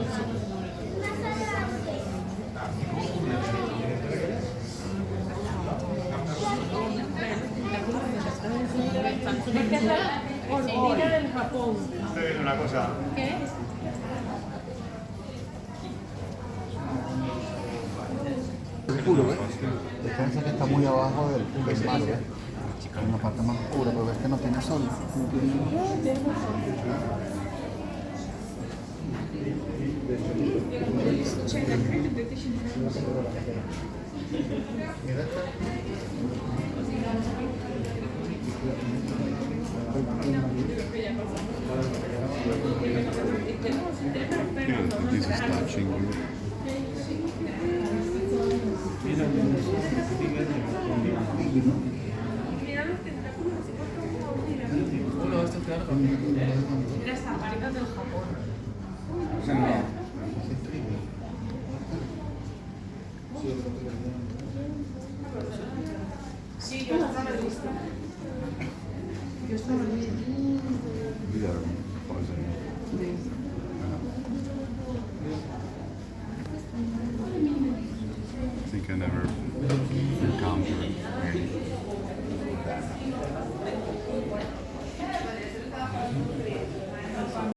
Es que es la hormiga del Japón. Estoy viendo una cosa. ¿Qué? Es puro, ¿ves? Descansa que está muy abajo del mar, ¿ves? En la parte más oscura, pero ves que no tiene sol. No tiene... Mira esta. This is touching you. Mira esta marca del Japón. Sí, yo estaba lista. Yo estaba lista. We are pausing. I think I never encountered any of that.